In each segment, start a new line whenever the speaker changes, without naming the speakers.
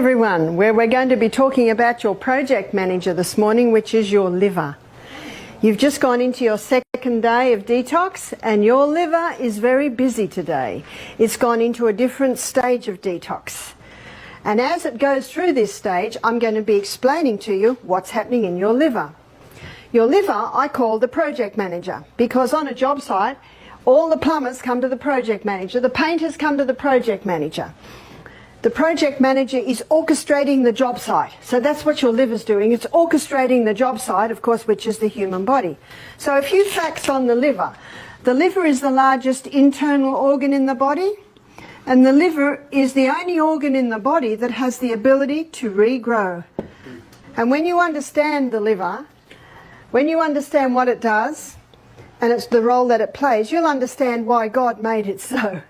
everyone, where we're going to be talking about your project manager this morning, which is your liver. You've just gone into your second day of detox and your liver is very busy today. It's gone into a different stage of detox. And as it goes through this stage, I'm going to be explaining to you what's happening in your liver. Your liver I call the project manager, because on a job site, all the plumbers come to the project manager, the painters come to the project manager. The project manager is orchestrating the job site. So that's what your liver's doing. It's orchestrating the job site, of course, which is the human body. So a few facts on the liver. The liver is the largest internal organ in the body, and the liver is the only organ in the body that has the ability to regrow. And when you understand the liver, when you understand what it does, and it's the role that it plays, you'll understand why God made it so.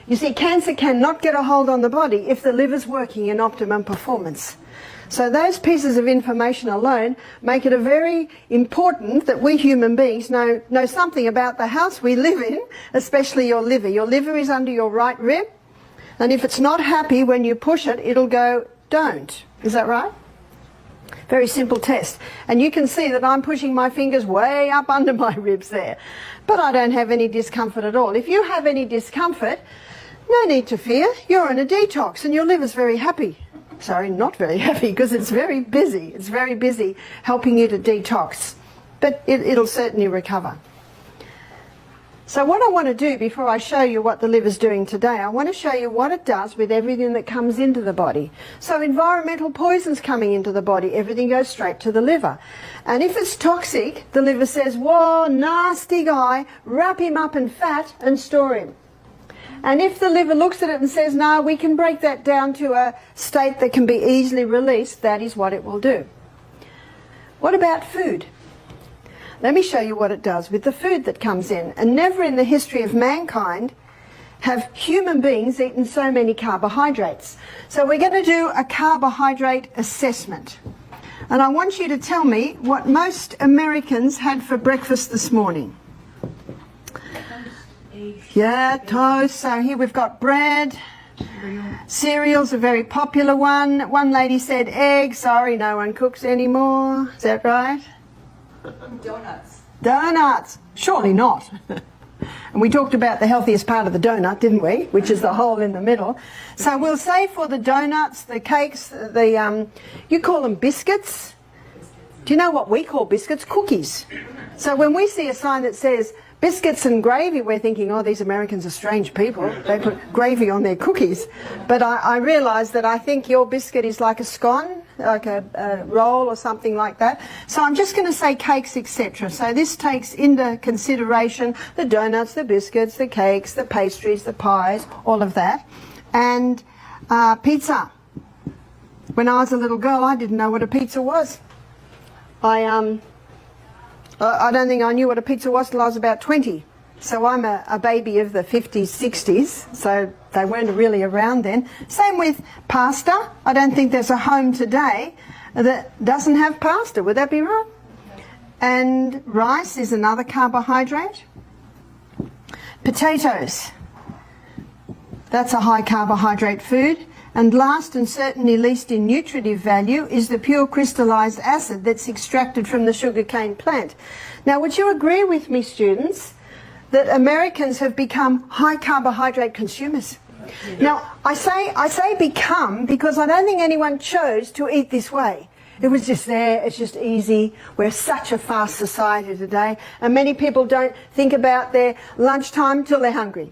You see, cancer cannot get a hold on the body if the liver's working in optimum performance. So those pieces of information alone make it a very important that we human beings know something about the house we live in, especially your liver. Your liver is under your right rib, and if it's not happy when you push it, it'll go, don't. Is that right? Very simple test. And you can see that I'm pushing my fingers way up under my ribs there. But I don't have any discomfort at all. If you have any discomfort, no need to fear. You're in a detox and your liver's very happy. Sorry, not very happy, because it's very busy. It's very busy helping you to detox. But it'll certainly recover. So what I want to do before I show you what the liver's doing today, I want to show you what it does with everything that comes into the body. So environmental poisons coming into the body, everything goes straight to the liver. And if it's toxic, the liver says, whoa, nasty guy, wrap him up in fat and store him. And if the liver looks at it and says, no, we can break that down to a state that can be easily released, that is what it will do. What about food? Let me show you what it does with the food that comes in. And never in the history of mankind have human beings eaten so many carbohydrates. So we're going to do a carbohydrate assessment. And I want you to tell me what most Americans had for breakfast this morning. Yeah, toast. So here we've got bread. Cereal's a very popular one. One lady said eggs. Sorry, no one cooks anymore. Is that right?
Donuts.
Donuts. Surely not. And we talked about the healthiest part of the donut, didn't we? Which is the hole in the middle. So we'll say for the donuts, the cakes, you call them biscuits. Do you know what we call biscuits? Cookies. So when we see a sign that says biscuits and gravy, we're thinking, oh, these Americans are strange people. They put gravy on their cookies. But I realise that I think your biscuit is like a scone, like a roll or something like that. So I'm just going to say cakes, etc. So this takes into consideration the donuts, the biscuits, the cakes, the pastries, the pies, all of that. And pizza. When I was a little girl, I didn't know what a pizza was. I don't think I knew what a pizza was till I was about 20. So I'm a baby of the 50s, 60s, so they weren't really around then. Same with pasta. I don't think there's a home today that doesn't have pasta. Would that be right? And rice is another carbohydrate. Potatoes. That's a high carbohydrate food. And last and certainly least in nutritive value is the pure crystallized acid that's extracted from the sugarcane plant. Now, would you agree with me, students, that Americans have become high carbohydrate consumers? Yeah. Now, I say become because I don't think anyone chose to eat this way. It was just there, it's just easy. We're such a fast society today, and many people don't think about their lunchtime till they're hungry,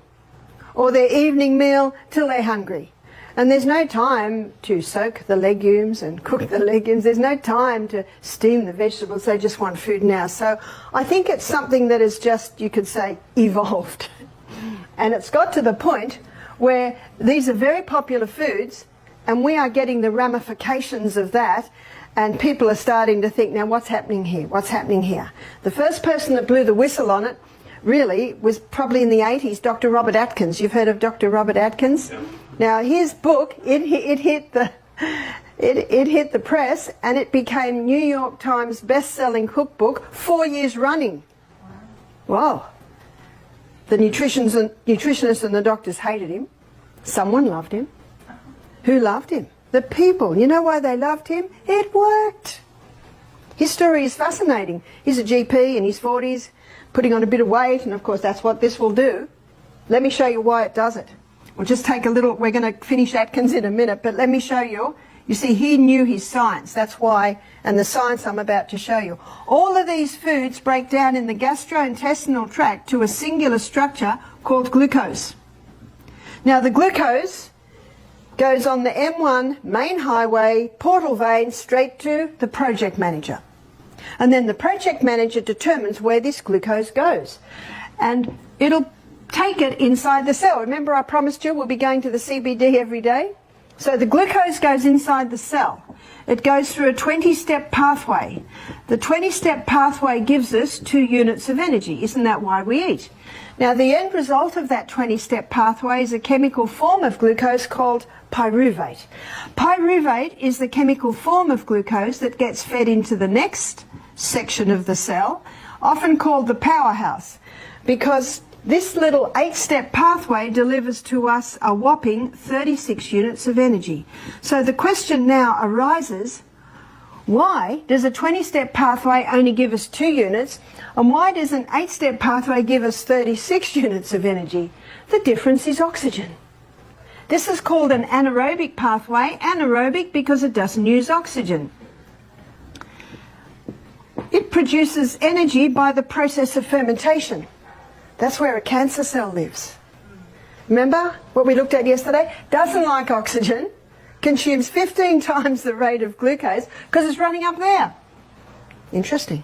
or their evening meal till they're hungry. And there's no time to soak the legumes and cook the legumes. There's no time to steam the vegetables. They just want food now. So I think it's something that is just, you could say, evolved. And it's got to the point where these are very popular foods and we are getting the ramifications of that. And people are starting to think, now what's happening here? What's happening here? The first person that blew the whistle on it really was probably in the 80s, Dr. Robert Atkins. You've heard of Dr. Robert Atkins? Yeah. Now his book, it hit the press and it became New York Times best-selling cookbook 4 years running. Wow. The nutritionists and the doctors hated him. Someone loved him. Who loved him? The people. You know why they loved him? It worked. His story is fascinating. He's a GP in his 40s, putting on a bit of weight, and of course that's what this will do. Let me show you why it does it. We'll just take a little, we're going to finish Atkins in a minute, but let me show you. You see, he knew his science. That's why, and the science I'm about to show you. All of these foods break down in the gastrointestinal tract to a singular structure called glucose. Now the glucose goes on the M1 main highway, portal vein, straight to the project manager. And then the project manager determines where this glucose goes. And it'll take it inside the cell. Remember I promised you we'll be going to the CBD every day? So the glucose goes inside the cell. It goes through a 20-step pathway. The 20-step pathway gives us 2 units of energy. Isn't that why we eat? Now the end result of that 20-step pathway is a chemical form of glucose called pyruvate. Pyruvate is the chemical form of glucose that gets fed into the next section of the cell, often called the powerhouse, because this little 8-step pathway delivers to us a whopping 36 units of energy. So the question now arises, why does a 20-step pathway only give us 2 units, and why does an 8-step pathway give us 36 units of energy? The difference is oxygen. This is called an anaerobic pathway, anaerobic because it doesn't use oxygen. It produces energy by the process of fermentation. That's where a cancer cell lives. Remember what we looked at yesterday? Doesn't like oxygen, consumes 15 times the rate of glucose because it's running up there. Interesting.